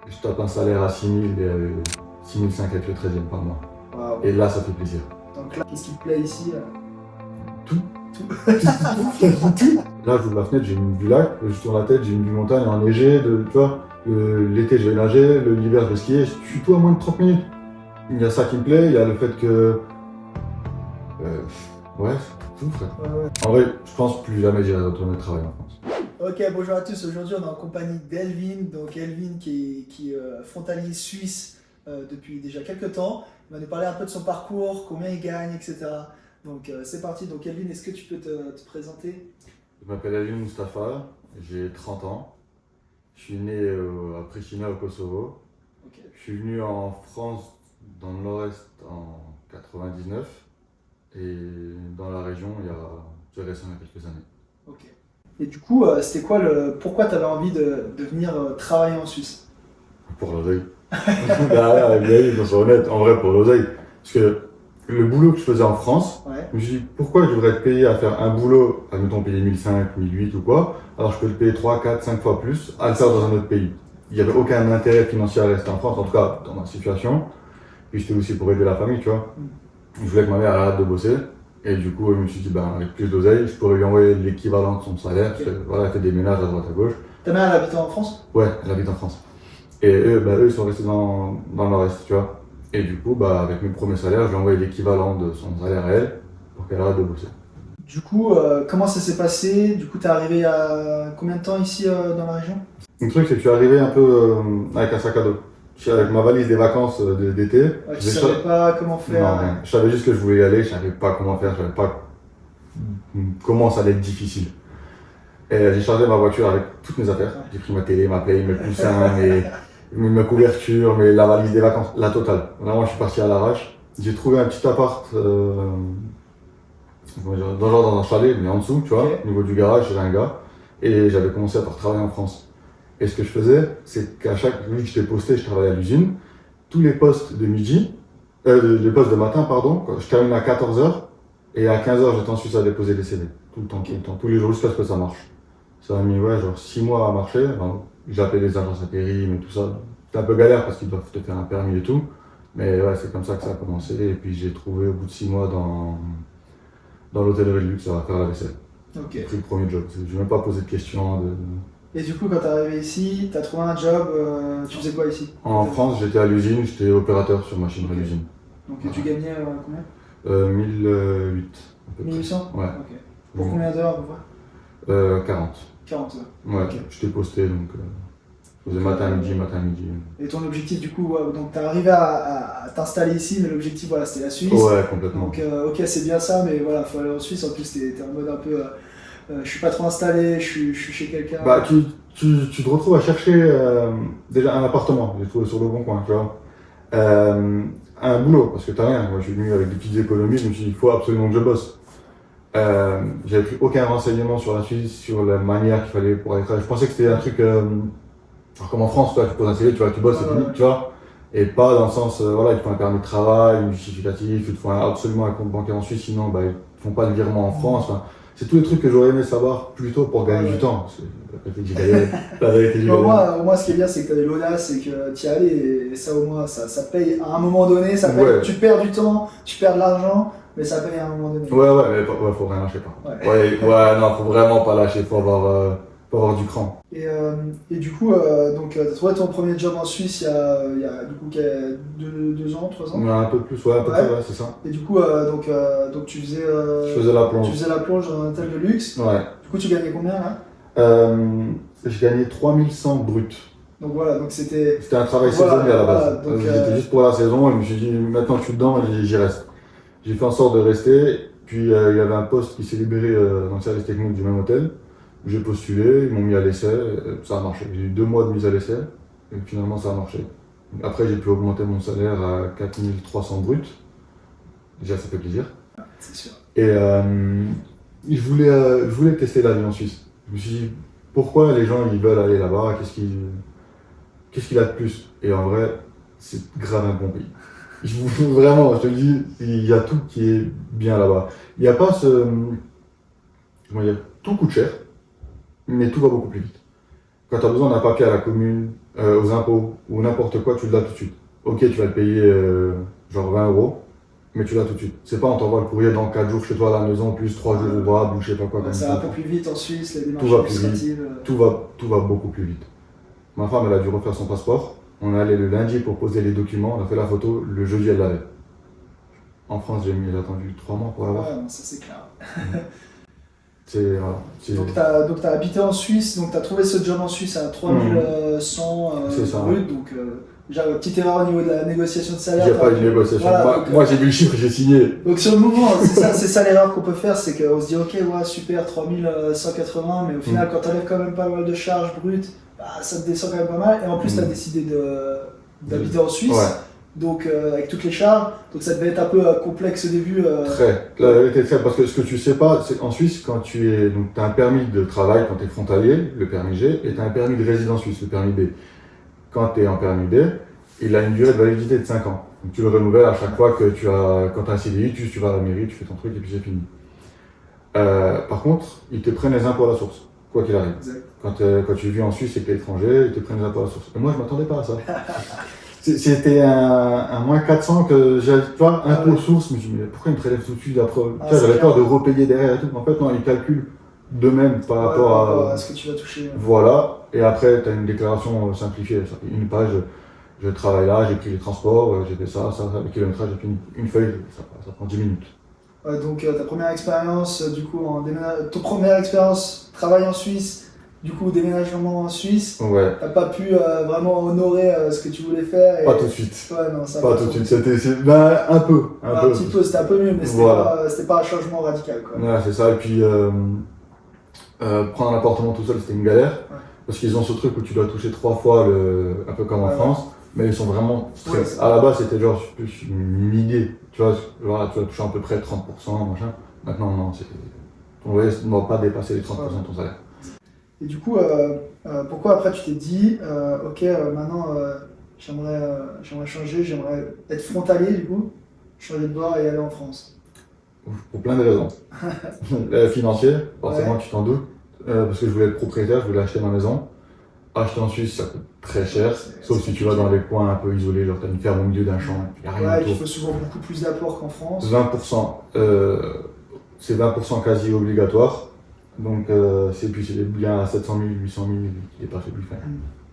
Je tape un salaire à 6 000 et 6 500 avec le 13e par mois. Waouh. Et là, ça fait plaisir. Donc là, qu'est-ce qui te plaît ici Tout. Là, j'ouvre la fenêtre, j'ai une vue lac, je tourne la tête, j'ai une vue montagne enneigée, tu vois. L'été, je vais nager, l'hiver, je vais skier, je suis tout à moins de 30 minutes. Il y a ça qui me plaît, il y a le fait que... ouais, c'est tout, frère. Ouais. En vrai, je pense plus jamais j'irai retourner travailler en France. Ok, bonjour à tous. Aujourd'hui, on est en compagnie d'Elvin. Donc, Elvin qui est frontalier suisse depuis déjà quelques temps. Il va nous parler un peu de son parcours, combien il gagne, etc. Donc, c'est parti. Donc, Elvin, est-ce que tu peux te présenter? Je m'appelle Elvin Mustafa, j'ai 30 ans. Je suis né à Pristina au Kosovo. Ok. Je suis venu en France, dans le nord-est, en 99. Et dans la région, j'ai récent il y a quelques années. Ok. Et du coup, c'était quoi pourquoi tu avais envie de venir travailler en Suisse? Pour l'oseille. Derrière, qu'on soit honnête, en vrai, pour l'oseille. Parce que le boulot que je faisais en France, Ouais. je me suis dit, pourquoi je devrais être payé à faire un boulot, admettons payer 1500, 1008 ou quoi, alors je peux le payer 3, 4, 5 fois plus à le faire dans un autre pays. Il n'y avait aucun intérêt financier à rester en France, en tout cas dans ma situation. Puis c'était aussi pour aider la famille, tu vois. Je voulais que ma mère arrête de bosser. Et du coup, je me suis dit, avec plus d'oseille, je pourrais lui envoyer l'équivalent de son salaire. Parce que, voilà, elle fait des ménages à droite à gauche. Ta mère, elle habite en France? Ouais, elle habite en France. Et eux, ils sont restés dans le nord-est, tu vois. Et du coup, avec mes premiers salaires, je lui ai envoyé l'équivalent de son salaire à elle pour qu'elle arrête de bosser. Du coup, comment ça s'est passé? Du coup, t'es arrivé il y a combien de temps ici dans la région? Le truc, c'est que je suis arrivé un peu avec un sac à dos. Je suis avec ma valise des vacances d'été. Ouais, tu savais pas comment faire? Non, rien. Je savais juste que je voulais y aller, je savais pas comment faire, je savais pas comment ça allait être difficile. Et j'ai chargé ma voiture avec toutes mes affaires. J'ai pris ma télé, ma play, mes coussins, ma couverture, la valise des vacances, la totale. Vraiment, je suis parti à l'arrache. J'ai trouvé un petit appart dans un chalet, mais en dessous, tu vois, au niveau du garage, chez un gars. Et j'avais commencé à travailler en France. Et ce que je faisais, c'est qu'à vu que j'étais posté, je travaillais à l'usine, tous les postes de midi, les postes de matin, pardon, je terminais à 14h, et à 15h, j'étais en Suisse à déposer les CD. Tout le temps, tous les jours, jusqu'à ce que ça marche. Ça a mis, genre 6 mois à marcher. Enfin, j'ai appelé les agences intérim et tout ça. C'était un peu galère parce qu'ils doivent te faire un permis et tout. Mais ouais, c'est comme ça que ça a commencé. Et puis j'ai trouvé au bout de 6 mois dans l'hôtellerie de luxe à faire la vaisselle. Ok. J'ai pris le premier job. Je n'ai même pas posé de questions. Et du coup, quand t'es arrivé ici, t'as trouvé un job, tu faisais quoi ici? En France, j'étais à l'usine, j'étais opérateur sur machinerie d'usine. Donc tu gagnais combien? 1008. 1800? Ouais. Ok. Pour combien d'heures à peu près? 40. 40 heures. Ouais, Ok. j'étais posté donc je faisais matin, midi. Et ton objectif du coup, donc t'es arrivé à t'installer ici, mais l'objectif voilà, c'était la Suisse. Ouais, complètement. Donc ok, c'est bien ça, mais voilà, faut aller en Suisse. En plus, t'es en mode un peu, je suis pas trop installé, je suis chez quelqu'un. Tu te retrouves à chercher déjà un appartement, j'ai trouvé sur le bon coin, tu vois. Un boulot, parce que t'as rien. Moi, je suis venu avec des petites économies, je me suis dit, il faut absolument que je bosse. J'avais pris aucun renseignement sur la Suisse, sur la manière qu'il fallait pour aller travailler. Je pensais que c'était un truc comme en France, toi, tu poses un CV, tu vois, tu bosses, c'est fini, tu vois. Et pas dans le sens, voilà, il te faut un permis de travail, un justificatif, il te faut absolument un compte bancaire en Suisse, sinon ils ne font pas de virement en France. Enfin, c'est tous les trucs que j'aurais aimé savoir plus tôt pour gagner du temps. La vérité du au moins, ce qui est bien, c'est que tu as de l'audace et que tu y allais, et ça au moins, ça paye à un moment donné, ça paye. Ouais. Tu perds du temps, tu perds de l'argent, mais ça paye à un moment donné. Ouais, mais faut rien lâcher, par contre. Ouais, non, faut vraiment pas lâcher, faut avoir du cran. Et du coup, tu as trouvé ton premier job en Suisse il y a du coup 2 ans, 3 ans? Ouais, un peu plus, ouais, c'est ça. Et du coup, donc tu faisais. Je faisais la plonge. Tu faisais la plonge dans un hôtel de luxe. Ouais. Du coup, tu gagnais combien là? Je gagnais 3100 bruts. Donc voilà, donc c'était. C'était un travail saisonnier à la base. J'étais juste pour la saison et je me suis dit, maintenant que je suis dedans, j'y reste. J'ai fait en sorte de rester. Puis il y avait un poste qui s'est libéré dans le service technique du même hôtel. J'ai postulé, ils m'ont mis à l'essai, ça a marché. J'ai eu 2 mois de mise à l'essai et finalement ça a marché. Après, j'ai pu augmenter mon salaire à 4300 bruts. Déjà, ça fait plaisir. C'est sûr. Et je voulais tester la vie en Suisse. Je me suis dit, pourquoi les gens ils veulent aller là-bas? Qu'est-ce qu'il a de plus? Et en vrai, c'est grave un bon pays. Vraiment, je te le dis, il y a tout qui est bien là-bas. Il n'y a pas tout coûte cher, mais tout va beaucoup plus vite. Quand tu as besoin d'un papier à la commune, aux impôts ou n'importe quoi, tu l'as tout de suite. Ok, tu vas le payer genre 20 euros, mais tu l'as tout de suite. C'est pas on t'envoie le courrier dans 4 jours chez toi à la maison, plus 3 jours ouvrables ou je sais pas quoi. Comme Ça va un peu plus vite en Suisse, les démarches Tout va plus administratives. vite. Tout va beaucoup plus vite. Ma femme, elle a dû refaire son passeport. On est allé le lundi pour poser les documents, on a fait la photo, le jeudi elle l'avait. En France, j'ai attendu 3 mois pour l'avoir. Ouais, non, ça c'est clair. Voilà, Donc tu as habité en Suisse, donc tu as trouvé ce job en Suisse à 3100 brut, donc déjà petite erreur au niveau de la négociation de salaire. J'ai pas eu de négociation. Voilà, moi j'ai vu le chiffre, j'ai signé. Donc sur le moment, c'est ça l'erreur qu'on peut faire, c'est qu'on se dit ok, ouais, super, 3180, mais au final quand tu enlèves quand même pas mal de charges brutes, bah, ça te descend quand même pas mal, et en plus tu as décidé d'habiter en Suisse. Ouais. Donc avec toutes les charges, donc ça devait être un peu complexe au début. Très, la vérité est très, parce que ce que tu sais pas, c'est qu'en Suisse, quand tu es, donc tu as un permis de travail quand tu es frontalier, le permis G, et tu as un permis de résidence suisse, le permis B. Quand tu es en permis B, il a une durée de validité de 5 ans. Donc tu le renouvelles à chaque fois que quand tu as un CDI, tu vas à la mairie, tu fais ton truc et puis c'est fini. Par contre, ils te prennent les impôts à la source, quoi qu'il arrive. Quand tu vis en Suisse et que tu es étranger, ils te prennent les impôts à la source. Et moi, je m'attendais pas à ça. C'était un moins 400 que j'avais, tu vois, impôt source, mais je me dis, mais pourquoi ils me prélèvent tout de suite après? J'avais peur de repayer derrière et tout. En fait, non, ils calculent d'eux-mêmes par rapport à ce que tu vas toucher. Voilà, et après, tu as une déclaration simplifiée, ça fait une page, je travaille là, j'ai pris les transports, j'ai fait ça, le kilométrage, j'ai fait une feuille, ça prend 10 minutes. Ouais, donc ta première expérience, du coup, ton première expérience, travail en Suisse, du coup, déménagement en Suisse, ouais. T'as pas pu vraiment honorer ce que tu voulais faire. Pas tout de suite. Ouais, non, ça pas tout de suite, un peu. Un petit peu, c'était un peu mieux, mais c'était pas un changement radical, quoi. Ouais, c'est ça, et puis prendre un appartement tout seul, c'était une galère, parce qu'ils ont ce truc où tu dois toucher 3 fois, un peu comme en France, mais ils sont vraiment stress. À la base, c'était genre plus une idée, tu vois, tu vas toucher à peu près 30%, machin. Maintenant, non, ton loyer ne doit pas dépasser les 30% de ton salaire. Et du coup, pourquoi après tu t'es dit, ok, maintenant j'aimerais changer, j'aimerais être frontalier du coup, changer de bord et aller en France? Pour plein de raisons. Financière, forcément tu t'en doutes, parce que je voulais être propriétaire, je voulais acheter ma maison. Acheter en Suisse, ça coûte très cher, sauf si tu vas dans les coins un peu isolés, genre tu as une ferme au milieu d'un champ, il n'y a rien autour. Il faut souvent beaucoup plus d'apports qu'en France. 20%, c'est 20% quasi obligatoire. Donc, c'est des biens à 700 000, 800 000 qui dépassent les plus fins.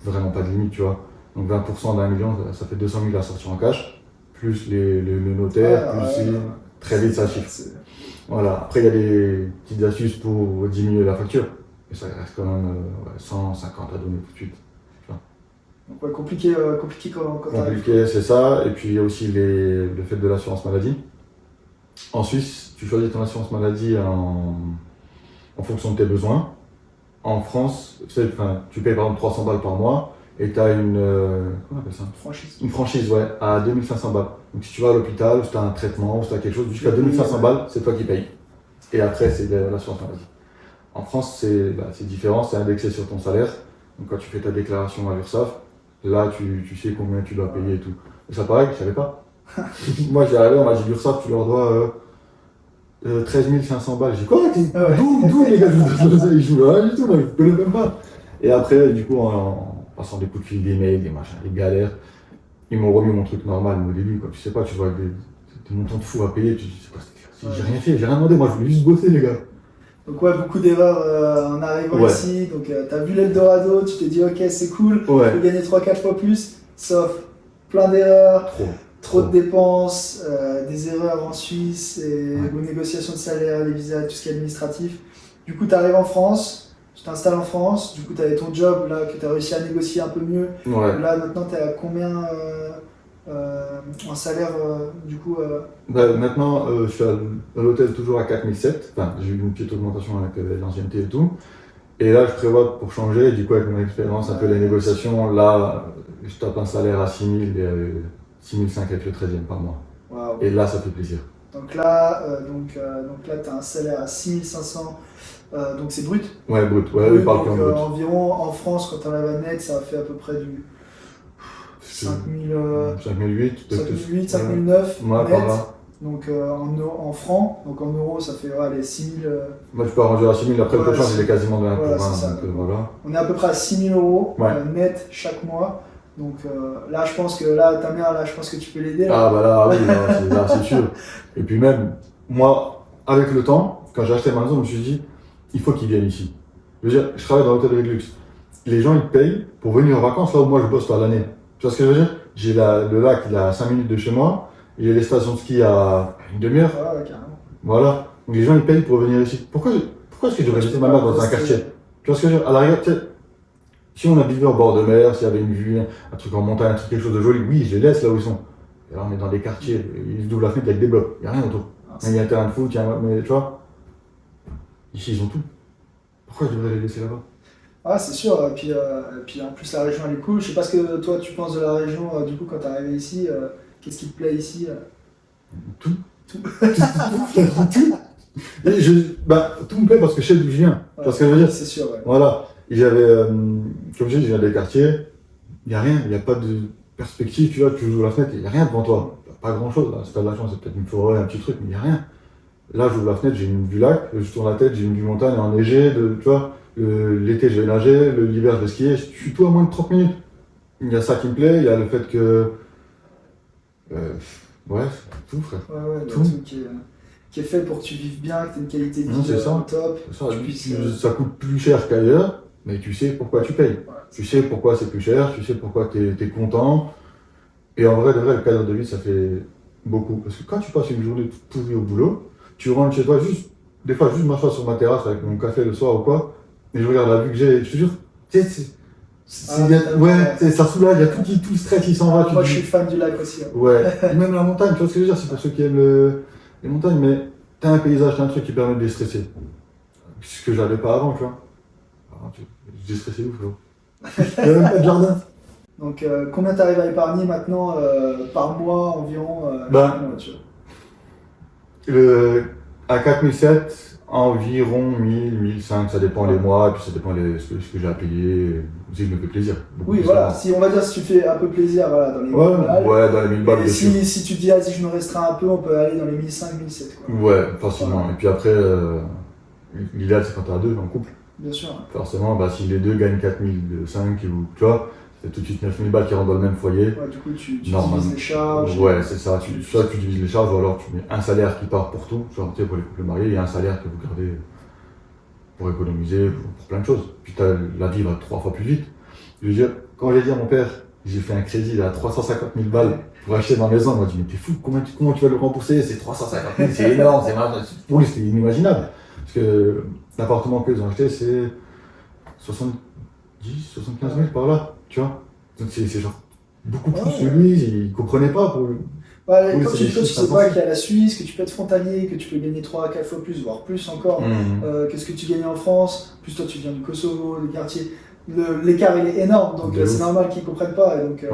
Vraiment pas de limite, tu vois. Donc, 20% d'un million, ça fait 200 000 à sortir en cash, plus le notaire, très vite ça chiffre. Voilà. Après, il y a des petites astuces pour diminuer la facture, mais ça reste quand même 150 à donner tout de suite. Donc, ouais, compliqué quand compliqué, c'est ça. Et puis, il y a aussi le fait de l'assurance maladie. En Suisse, tu choisis ton assurance maladie en fonction de tes besoins. En France, tu payes par exemple 300 balles par mois et tu as comment on appelle ça ? Une franchise, ouais, à 2500 balles. Donc si tu vas à l'hôpital, ou si tu as un traitement, ou si tu as quelque chose, jusqu'à 2500 balles, c'est toi qui payes. Et après, c'est l'assurance maladie. En France, c'est différent, c'est indexé sur ton salaire. Donc quand tu fais ta déclaration à l'URSSAF, là, tu sais combien tu dois payer et tout. Et ça, pareil, je savais pas. Moi, j'ai arrivé, on m'a dit l'URSSAF, tu leur dois 13 500 balles. J'ai dit quoi? D'où les gars, ils jouent rien du tout, moi, je ne connais même pas. Et après, du coup, en passant des coups de fil, des mails, des machins, des galères, ils m'ont remis mon truc normal au début. Quoi. Tu sais pas, tu vois des montants de fous à payer, tu sais pas, j'ai rien fait, j'ai rien demandé, moi je voulais juste bosser, les gars. Donc ouais, beaucoup d'erreurs en arrivant ici. Donc t'as vu l'Eldorado, tu t'es dit ok, c'est cool, je peux gagner 3-4 fois plus, sauf plein d'erreurs. Trop de dépenses, des erreurs en Suisse, et aux négociations de salaire, les visas, tout ce qui est administratif. Du coup, tu arrives en France, tu t'installes en France, du coup, tu avais ton job là, que tu as réussi à négocier un peu mieux. Là, maintenant, tu es à combien en salaire du coup Maintenant, je suis à l'hôtel toujours à 4007. Enfin, j'ai eu une petite augmentation avec l'ancienneté et tout. Et là, je prévois pour changer, du coup, avec mon expérience, un peu les négociations, là, je tape un salaire à 6000 et 6500 avec le 13e par mois. Wow. Et là, ça fait plaisir. Donc là, tu as un salaire à 6500, donc c'est brut. Ouais, brut. Ouais, oui, parle en brut. Environ en France, quand on a net, ça fait à peu près du 5008, 5009 net. Donc en francs, donc en euros, ça fait les 6 000. Moi, tu peux arranger à 6 000, après le Voilà, coach, il est quasiment de 1 pour voilà, 1. c'est ça. Donc, voilà. On est à peu près à 6 000 euros Ouais. net chaque mois. Donc là, je pense que là, ta mère, là, je pense que tu peux l'aider. Ah, bah là, oui, là, c'est sûr. Et puis même, moi, avec le temps, quand j'ai acheté ma maison, je me suis dit, il faut qu'ils viennent ici. Je veux dire, je travaille dans l'hôtel Réglux. Les gens, ils payent pour venir en vacances là où moi je bosse toute l'année. Tu vois ce que je veux dire? J'ai le lac, il est à 5 minutes de chez moi. Il y a les stations de ski à une demi-heure. Ouais, carrément. Voilà. Donc les gens, ils payent pour venir ici. Pourquoi est-ce que je devrais laisser ma mère dans un quartier? Tu vois ce que je veux dire? À la rigueur, tu sais, si on habitait au bord de mer, s'il y avait une vue, un truc en montagne, un truc, quelque chose de joli, oui, je les laisse là où ils sont. Et là, on est dans des quartiers, ils ouvrent la fenêtre avec des blocs. Il n'y a rien autour. Il y a un terrain de foot, mais tu vois. Ici, ils ont tout. Pourquoi je devrais les laisser là-bas? Ah, c'est sûr. Et puis en plus, la région, elle est cool. Je sais pas ce que toi, tu penses de la région, du coup, quand t'es arrivé ici. Qu'est-ce qui te plaît ici? Tout. Tout. Et tout me plaît parce que je sais d'où je viens. Tu vois ce que je veux dire? C'est sûr, ouais. Voilà. Et j'avais, comme je dis, je viens des quartiers, il n'y a rien, il n'y a pas de perspective, tu vois, tu ouvres la fenêtre, il n'y a rien devant toi. Pas grand chose, là. Si t'as de la chance, c'est peut-être une forêt, un petit truc, mais il n'y a rien. Là, j'ouvre la fenêtre, j'ai une vue lac, je tourne la tête, j'ai une vue montagne enneigée, tu vois. L'été, je vais nager, l'hiver, je vais skier, je suis tout à moins de 30 minutes. Il y a ça qui me plaît, il y a le fait que. Ouais, tout, frère. Ouais, tout. Le truc qui est fait pour que tu vives bien, que tu aies une qualité de vie top. Ça coûte plus cher qu'ailleurs, mais tu sais pourquoi tu payes. Ouais. Tu sais pourquoi c'est plus cher, tu sais pourquoi tu es content. Et en vrai, le cadre de vie, ça fait beaucoup. Parce que quand tu passes une journée pourrie au boulot, tu rentres chez toi des fois, juste m'asseoir sur ma terrasse avec mon café le soir ou quoi, et je regarde la vue que j'ai, je te jure, tu sais, ça soulage, il y a tout le stress qui s'en va. Moi, je suis fan du lac aussi. Hein. Ouais, et même la montagne, tu vois ce que je veux dire, c'est pour ceux qui aiment les montagnes, mais t'as un paysage, t'as un truc qui permet de déstresser. Ce que j'avais pas avant, tu vois. Alors, je déstressais ouf, là. Il n'y a même pas de jardin. Donc, combien t'arrives à épargner maintenant par mois environ À 4007, environ 1000, 1500, ça dépend les mois, et puis ça dépend ce que j'ai à payer. Si je me fais plaisir. Oui, voilà, on va dire si tu fais un peu plaisir dans les 1000 balles. Ouais, dans les 1000 balles. Et si tu te dis, vas-y, je me restreins un peu, on peut aller dans les 1500, 1700. Quoi. Ouais, facilement. Voilà. Et puis après, l'idéal, c'est quand t'es à deux, en couple. Bien sûr. Forcément, si les deux gagnent 4005, tu vois, c'est tout de suite 9000 balles qui rentrent dans le même foyer. Ouais, du coup, tu divises les charges. Ouais, c'est ça. Soit tu divises les charges, ou alors tu mets un salaire qui part pour tout. Genre, tu sais, pour les couples mariés, il y a un salaire que vous gardez pour économiser, pour plein de choses. Puis la vie va 3 fois plus vite. Je veux dire, quand j'ai dit à mon père, j'ai fait un crédit à 350 000 balles pour acheter ma maison, il m'a dit, mais t'es fou, comment tu vas le rembourser? C'est 350 000, c'est énorme, pour lui, c'était inimaginable. Parce que l'appartement qu'ils ont acheté, c'est 70, 75 000 par là, tu vois. Donc c'est genre beaucoup plus que lui, il comprenait pas pour lui. Ouais, quand tu sais pas qu'il y a la Suisse, que tu peux être frontalier, que tu peux gagner 3 à 4 fois plus, voire plus encore que ce que tu gagnais en France. Plus toi, tu viens du Kosovo, des quartiers. L'écart il est énorme, donc c'est normal qu'ils ne comprennent pas. Et donc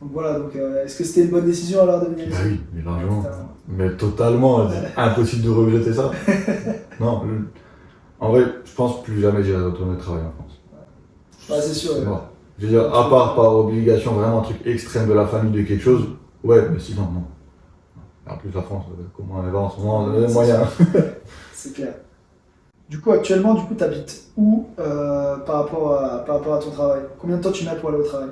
voilà, est-ce que c'était une bonne décision alors de venir ici? Oui, mais largement. Mais totalement, impossible de regretter ça. Non, en vrai, je pense plus jamais j'irai retourner travailler en France. Ouais, c'est sûr. Ouais. Je veux dire, à part par obligation, vraiment un truc extrême de la famille, de quelque chose, ouais, mais sinon, non. En plus, la France, comment elle va en ce moment, on a les moyens. C'est clair. Du coup, actuellement, tu habites où par rapport à ton travail? Combien de temps tu mets pour aller au travail?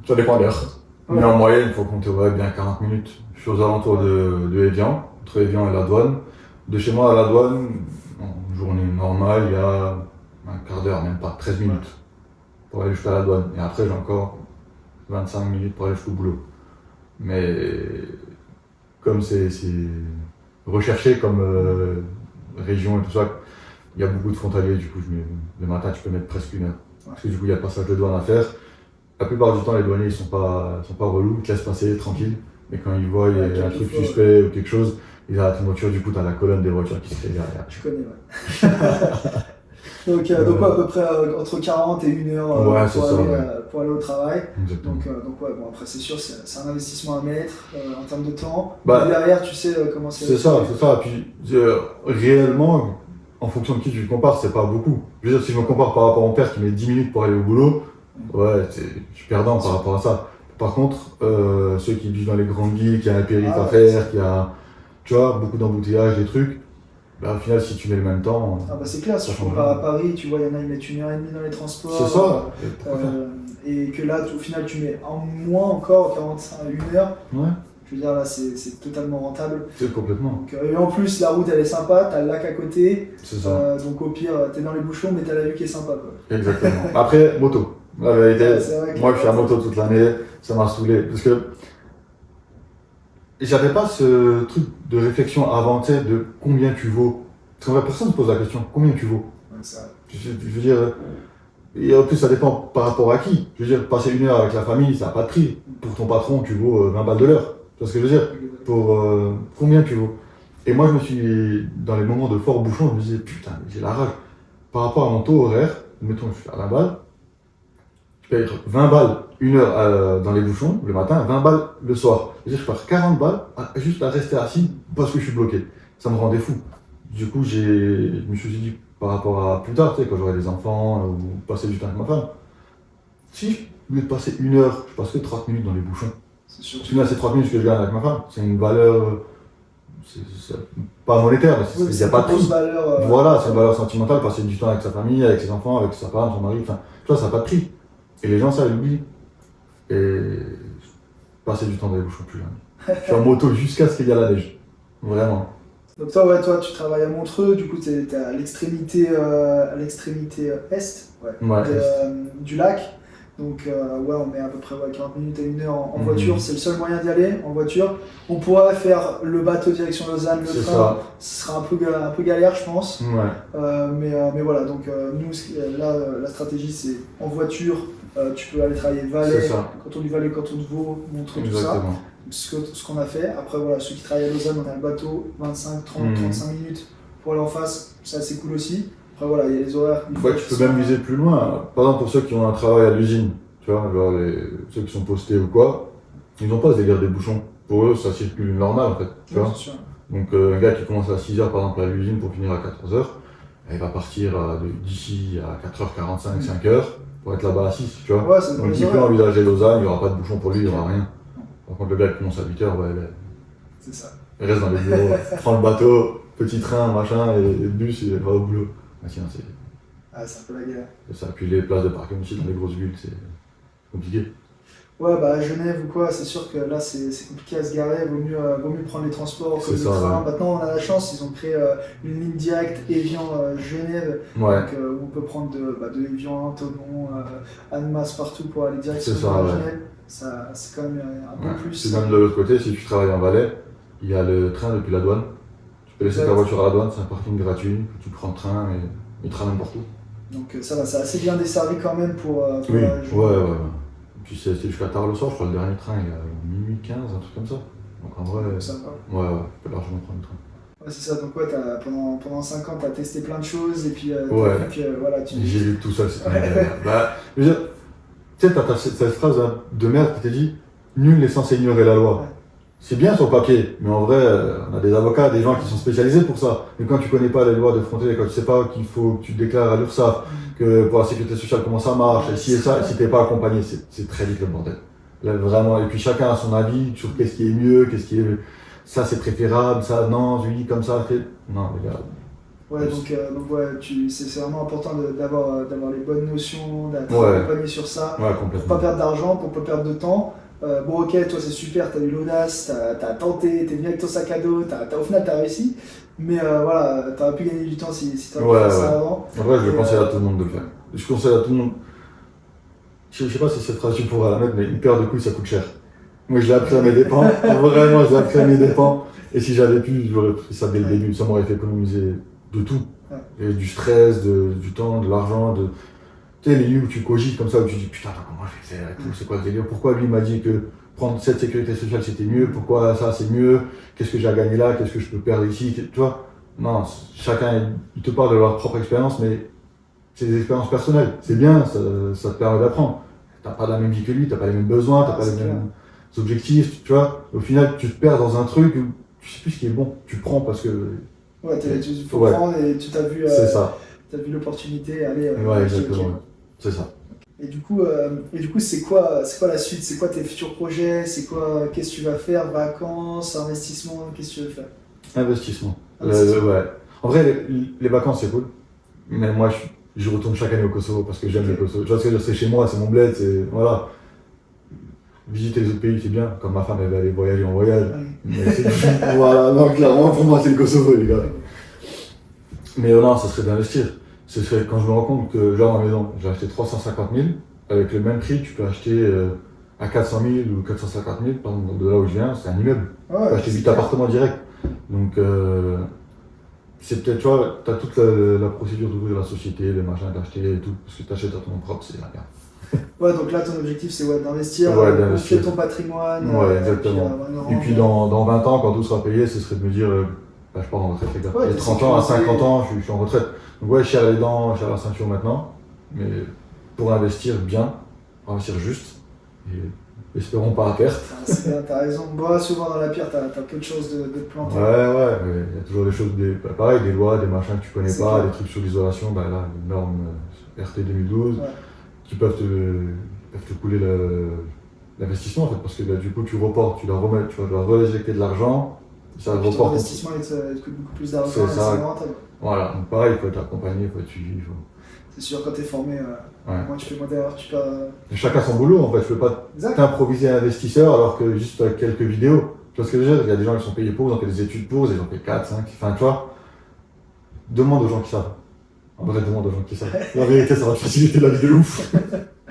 Ça dépend d'heure. Mais en moyenne, il faut compter bien 40 minutes. Je suis aux alentours de Évian, entre Évian et la douane. De chez moi à la douane, en journée normale, il y a un quart d'heure, même pas 13 minutes pour aller jusqu'à la douane. Et après, j'ai encore 25 minutes pour aller jusqu'au boulot. Mais comme c'est recherché comme région et tout ça, il y a beaucoup de frontaliers, du coup le matin tu peux mettre presque 1 heure. Parce que du coup il y a le passage de douane à faire. La plupart du temps les douaniers ils sont pas relous, ils te laissent passer tranquille, mais quand ils voient il y a un truc suspect ou quelque chose, ils arrêtent une voiture, du coup tu as la colonne des voitures qui se fait derrière. Je connais, ouais. Donc à peu près entre 40 et 1 heure pour aller au travail. Exactement. Donc ouais, bon après c'est sûr, c'est un investissement à mettre en termes de temps. Mais derrière tu sais comment c'est. C'est ça. Et puis réellement, en fonction de qui tu te compares, c'est pas beaucoup. Je veux dire, si je me compare par rapport à mon père qui met 10 minutes pour aller au boulot, ouais, je suis perdant par rapport à ça. Par contre, ceux qui vivent dans les grandes villes, qui a un périph' à ouais, faire, qui a, tu vois, beaucoup d'embouteillages, des trucs, bah, au final, si tu mets le même temps, Ah bah c'est clair, si ça je change compare à rien. Paris, tu vois, il y en a, ils mettent 1h30 dans les transports. C'est ça. Et pourquoi faire Et que là, au final, tu mets en moins encore, 45 à 1 heure. Ouais, Je veux dire, là, c'est totalement rentable. c'est complètement. Donc, et en plus, la route, elle est sympa, t'as le lac à côté. C'est ça. Donc, au pire, t'es dans les bouchons, mais t'as la vue qui est sympa, quoi. Exactement. Après, moto. La vérité, Ouais, c'est vrai que moi, je suis à moto toute l'année, ça m'a saoulé. Parce que j'avais pas ce truc de réflexion avant, tu sais, de combien tu vaux. Parce qu'en vrai, personne ne se pose la question, combien tu vaux. Ouais, c'est vrai. Je veux dire, et en plus, ça dépend par rapport à qui. Je veux dire, passer 1 heure avec la famille, ça n'a pas de prix. Pour ton patron, tu vaux 20 balles de l'heure. Tu vois ce que je veux dire? Pour combien tu vaux. Et moi, je me suis, dans les moments de fort bouchon, je me disais, putain, mais j'ai la rage. Par rapport à mon taux horaire, mettons, je suis à 20 balles, je paye 20 balles 1 heure dans les bouchons le matin, 20 balles le soir. C'est-à-dire que je perds 40 balles juste à rester assis parce que je suis bloqué. Ça me rendait fou. Du coup, je me suis dit, par rapport à plus tard, tu sais, quand j'aurai des enfants ou passer du temps avec ma femme, si au lieu de passer 1 heure, je passe que 30 minutes dans les bouchons. C'est sûr. Parce que là, c'est 30 minutes que je gagne avec ma femme. C'est une valeur, c'est pas monétaire, mais il n'y a pas de grosse prix. valeur. Voilà, c'est une valeur sentimentale, passer du temps avec sa famille, avec ses enfants, avec sa femme, son mari, enfin, tu vois, ça n'a pas de prix. Et les gens, ça, ils l'oublient. Et passer du temps dans les bouchons, plus jamais. Je suis en moto jusqu'à ce qu'il y ait la neige. Vraiment. Donc toi, ouais, toi, tu travailles à Montreux, du coup, t'es à l'extrémité est, ouais, Ouais, du lac. Donc ouais, on met à peu près 40 minutes à 1 heure en Mhm. voiture, c'est le seul moyen d'y aller en voiture. On pourrait faire le bateau direction Lausanne, le c'est train, ça. ce sera un peu galère, je pense. Ouais, Mais voilà, donc nous, là, la stratégie, c'est en voiture, tu peux aller travailler c'est Valais, ça. canton du Valais, canton de Vaud, Montreux, tout ça. Exactement. Ce qu'on a fait. Après, voilà, ceux qui travaillent à Lausanne, on a le bateau, 25, 30, Mhm. 35 minutes pour aller en face, c'est assez cool aussi. Après, voilà, il y a les horaires. Ouais, tu peux même viser plus loin. Par exemple, pour ceux qui ont un travail à l'usine, tu vois, genre ceux qui sont postés ou quoi, ils n'ont pas ce délire des bouchons. Pour eux, ça circule normal en fait. Tu vois. C'est sûr. Donc, un gars qui commence à 6h par exemple à l'usine pour finir à 14h, il va partir d'ici à 4h45, 5h pour être là-bas à 6, tu vois. Ouais, c'est Donc, les il peut horaires. envisager Lausanne, il n'y aura pas de bouchon pour lui, il n'y aura rien. Par contre, le gars qui commence à 8h, ouais, C'est ça. il reste dans les bureaux, prend le bateau, petit train, machin, et le bus, il va au boulot. Ah, tiens, c'est Ah, c'est un peu la galère. ça. Puis les places de parking aussi dans les grosses villes, c'est compliqué. Ouais, bah à Genève ou quoi, c'est sûr que là c'est compliqué à se garer, vaut mieux prendre les transports comme C'est le ça, train. ouais. Maintenant on a la chance, ils ont créé une ligne directe Évian-Genève, Ouais, donc où on peut prendre de Évian, Thonon, Annemasse partout pour aller directement C'est ça, à ouais. Genève. Ça, c'est quand même un ouais. peu plus. Puis même de l'autre côté, si tu travailles en Valais, il y a le train depuis la douane. Tu peux laisser ta Exact. voiture à la douane, c'est un parking gratuit, tu prends le train et il te ramène partout. Donc ça va, c'est assez bien desservi quand même pour Oui, la ouais, région. ouais. Puis c'est jusqu'à tard le soir, je crois le dernier train il est à minuit 15, un truc comme ça. Donc en vrai, Donc, ça va. ouais, tu peux largement prendre le train. Ouais, c'est ça, donc ouais, pendant 5 ans, tu as testé plein de choses et puis Ouais. t'as vu que voilà, J'ai vu tout ça, c'était bah, je veux dire, tu sais, t'as cette phrase de merde qui te dit nul n'est censé ignorer la loi. Ouais. C'est bien sur le papier, mais en vrai, on a des avocats, des gens qui sont spécialisés pour ça. Mais quand tu connais pas les lois de frontière, quand tu sais pas qu'il faut que tu te déclares à l'URSSAF, que pour la sécurité sociale, comment ça marche, et si et ça, si t'es pas accompagné, c'est très vite le bordel. Là, vraiment, et puis chacun a son avis sur qu'est-ce qui est mieux, qu'est-ce qui est. Ça c'est préférable, ça non, oui, comme ça, fait. Non, les gars. Ouais, donc ouais, c'est vraiment important d'avoir les bonnes notions, d'être Ouais. accompagné sur ça, Ouais, pour complètement. pas perdre d'argent, pour pas perdre de temps. Bon ok, toi c'est super, t'as eu l'audace, t'as tenté, t'es venu avec ton sac à dos, au final t'as réussi, mais voilà, t'aurais pu gagner du temps si t'aurais pu Ouais, faire ça ouais. avant. En vrai, je Et, conseille à tout le monde de le faire. Je conseille à tout le monde. Je sais pas si cette phrase tu pourras la mettre, mais une paire de couilles ça coûte cher. Moi je l'ai appris à mes dépens, vraiment je l'ai appris à mes dépens. Et si j'avais pu, j'aurais pris ça dès le début, ça m'aurait fait économiser de tout. Ouais. Et du stress, du temps, de l'argent, tu sais, les lieux où tu cogites comme ça, où tu dis putain, attends, comment je vais faire et tout, c'est quoi le délire? Pourquoi lui m'a dit que prendre cette sécurité sociale c'était mieux? Pourquoi ça c'est mieux? Qu'est-ce que j'ai à gagner là? Qu'est-ce que je peux perdre ici? Tu vois? Non, chacun, il te parle de leur propre expérience, mais c'est des expériences personnelles. C'est bien, ça te permet d'apprendre. T'as pas la même vie que lui, t'as pas les mêmes besoins, t'as pas les c'est mêmes objectifs, tu vois. Au final, tu te perds dans un truc où tu sais plus ce qui est bon. Tu prends parce que Ouais, il faut Ouais. prendre et tu t'as vu c'est ça. l'opportunité, allez, Ouais, ok. exactement. C'est ça. Et du coup, c'est quoi la suite? C'est quoi tes futurs projets? Qu'est-ce que tu vas faire? Vacances, investissement, qu'est-ce que tu veux faire? Investissement. Investissement. Ouais. En vrai, les vacances, c'est cool. Mais moi, je retourne chaque année au Kosovo parce que j'aime le Kosovo. Tu vois ce que je veux dire, c'est chez moi, c'est mon bled, c'est. Voilà. Visiter les autres pays, c'est bien. Comme ma femme, elle va aller voyager en voyage. Mais c'est. Voilà, non, clairement, pour moi, c'est le Kosovo, les gars. Mais non, ça serait d'investir. Ce serait quand je me rends compte que, genre, ma maison, j'ai acheté 350 000. Avec le même prix, tu peux acheter à 400 000 ou 450 000. Par exemple, de là où je viens, c'est un immeuble. Tu peux acheter 8 appartements direct. Donc, c'est peut-être, tu vois, tu as toute la procédure d'ouvrir la société, les machins, d'acheter et tout. Parce que tu achètes à ton nom propre, c'est la merde. Ouais, donc là, ton objectif, c'est d'investir, d'investir. gonfler ton patrimoine. Ouais, exactement. Et puis dans 20 ans, quand tout sera payé, ce serait de me dire, je pars en retraite, les gars. Ouais, J'ai 30 ans, à 50 ans, je suis en retraite. Donc ouais, je serre les dents, je serre la ceinture maintenant. Mais pour investir bien, pour investir juste, et espérons pas à perte. C'est bien, t'as raison. Moi, souvent dans la pierre, t'as peu de choses de te planter. Ouais, il y a toujours des choses, pareil, des lois, des machins que tu connais pas, clair. des trucs sur l'isolation, là, les normes RT 2012, qui peuvent te couler l'investissement en fait, parce que du coup tu reportes, tu dois réinjecter de l'argent, ça Ton reporte. investissement, il te coûte beaucoup plus d'argent, C'est et ça. c'est rentable. Voilà, donc pareil, il faut être accompagné, il faut être suivi. C'est sûr, quand t'es formé, moi tu fais moins d'erreurs, tu peux. Chacun son boulot en fait, je peux pas t'improviser investisseur alors que juste avec quelques vidéos. Tu vois ce que je veux dire? Il y a des gens qui sont payés pour, ils ont fait des études pour, ils ont fait 4, 5, enfin tu vois. Demande aux gens qui savent. En vrai, demande aux gens qui savent. La vérité, ça va te faciliter la vie de ouf.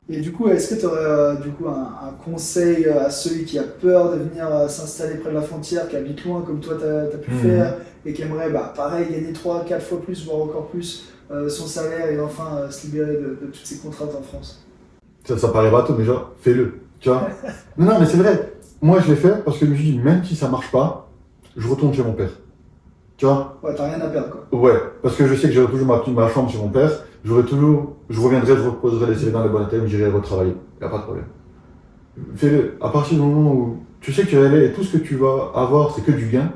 Et du coup, est-ce que tu aurais un conseil à celui qui a peur de venir s'installer près de la frontière, qui habite loin comme toi t'as pu faire, et qui aimerait pareil gagner 3-4 fois plus, voire encore plus son salaire et enfin se libérer de toutes ces contraintes en France? Ça paraît bateau, mais genre, fais-le. Tu vois? Non, mais c'est vrai. Moi, je l'ai fait parce que je me suis dit, même si ça marche pas, je retourne chez mon père. Tu vois? Ouais, t'as rien à perdre quoi. Ouais, parce que je sais que j'aurai toujours ma chambre chez mon père. Je reviendrai, je reposerai les CV dans les bonnes têtes, j'irai retravailler. Y a pas de problème. Fais-le. À partir du moment où tu sais que tu vas aller et tout ce que tu vas avoir, c'est que du gain,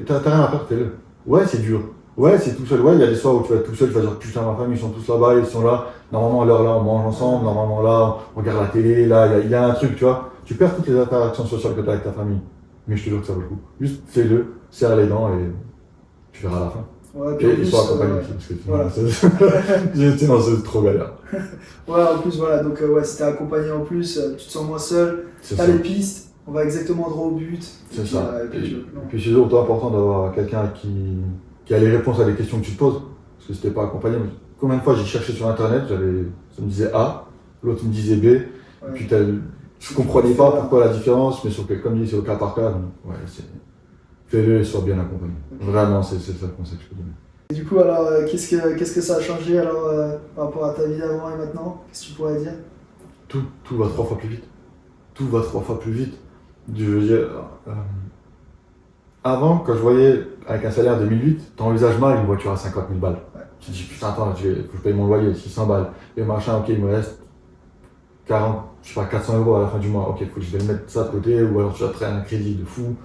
t'as rien à perdre, fais-le. Ouais, c'est dur. Ouais, c'est tout seul. Ouais, il y a des soirs où tu vas être tout seul, tu vas dire putain, ma famille, ils sont tous là-bas, ils sont là. Normalement, à l'heure là, on mange ensemble. Normalement, là, on regarde la télé. Là, il y a un truc, tu vois. Tu perds toutes les interactions sociales que tu as avec ta famille. Mais je te jure que ça vaut le coup. Juste fais-le, serre les dents et tu verras à la fin. Ouais, puis et en plus, ils sont accompagnés aussi, parce que voilà. sinon c'est trop galère. Ouais, en plus, voilà, donc si t'es accompagné en plus, tu te sens moins seul, t'as les pistes, on va exactement droit au but. C'est ça. Et puis c'est surtout important d'avoir quelqu'un qui a les réponses à des questions que tu te poses. Parce que si t'es pas accompagné, combien de fois j'ai cherché sur internet, ça me disait A, l'autre me disait B, et puis je comprenais pas pourquoi la différence, mais comme dit, c'est au cas par cas. Donc, ouais, fais-le et sois bien accompagné. Vraiment, c'est ça le conseil que je peux donner. Et du coup, alors, qu'est-ce que ça a changé alors, par rapport à ta vie d'avant et maintenant? Qu'est-ce que tu pourrais dire? Tout va 3 fois plus vite. Tout va 3 fois plus vite. Je veux dire, avant, quand je voyais avec un salaire de 1008, t'envisages mal une voiture à 50 000 balles. Ouais. Tu te dis, putain, attends, faut que je paye mon loyer, 600 balles. Et machin, ok, il me reste 400 € à la fin du mois. Ok, faut que je vais mettre ça de côté, ou alors tu vas te prendre un crédit de fou.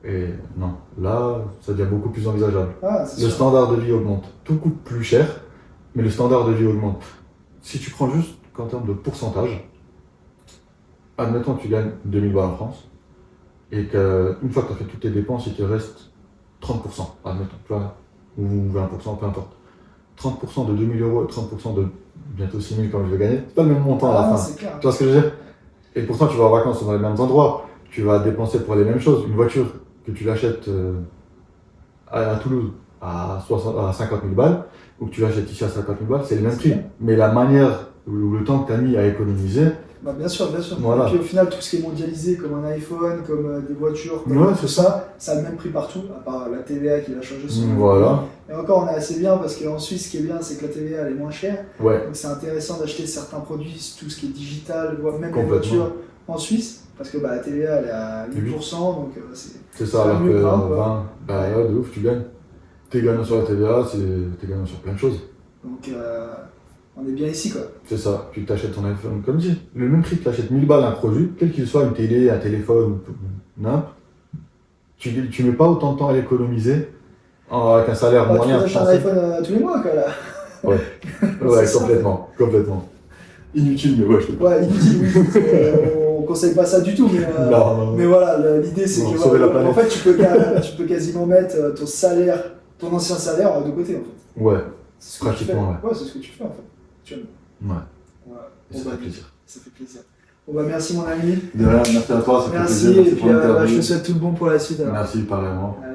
Et non, là, ça devient beaucoup plus envisageable. Le standard de vie augmente. Tout coûte plus cher, mais le standard de vie augmente. Si tu prends juste qu'en termes de pourcentage, admettons que tu gagnes 2000 balles en France, et qu'une fois que tu as fait toutes tes dépenses, il te reste 30%, admettons, tu vois, ou 20%, peu importe. 30% de 2000 € et 30% de bientôt 6000 comme je vais gagner, c'est pas le même montant à la fin. C'est clair. Tu vois ce que je veux dire? Et pourtant, tu vas en vacances dans les mêmes endroits, tu vas dépenser pour les mêmes choses. Une voiture que tu l'achètes à Toulouse à 50 000 balles, ou que tu l'achètes ici à 50 000 balles, c'est le même prix. Mais la manière ou le temps que tu as mis à économiser. Bien sûr, bien sûr. Voilà. Et puis au final, tout ce qui est mondialisé, comme un iPhone, comme des voitures, comme tout ça, ça a le même prix partout, à part la TVA qui va changer son prix. Voilà. Et encore, on est assez bien parce qu'en Suisse, ce qui est bien, c'est que la TVA elle est moins chère. Ouais. Donc c'est intéressant d'acheter certains produits, tout ce qui est digital, même les voitures en Suisse. Parce que la TVA elle est à 8%, donc c'est ça, alors que 20, de ouf, tu gagnes. T'es gagnant sur la TVA, t'es gagnant sur plein de choses. Donc on est bien ici quoi. C'est ça, puis tu achètes ton iPhone, comme dit, le même prix que tu achètes 1000 balles un produit, quel qu'il soit, une télé, un téléphone, n'importe, tu mets pas autant de temps à l'économiser avec un salaire moyen. Tu achètes un iPhone tous les mois quoi là. Ouais, complètement. Inutile, mais ouais, je te parle. Ouais, inutile, oui. On conseille pas ça du tout, Non. mais voilà, l'idée c'est Non, que sauver la voilà, en planète. fait tu peux quasiment mettre ton salaire, ton ancien salaire de côté en fait. Ouais, C'est ce que tu fais. pratiquement, ouais. Ouais, c'est ce que tu fais en fait. Actuellement. Ouais. Ouais. Et ça Bon, fait plaisir. Ça fait plaisir. Bon bah merci mon ami. De rien, merci à toi, ça fait Merci plaisir. et puis pour l'interview. je te souhaite tout le bon pour la suite. Alors. Merci, pareillement. Allez.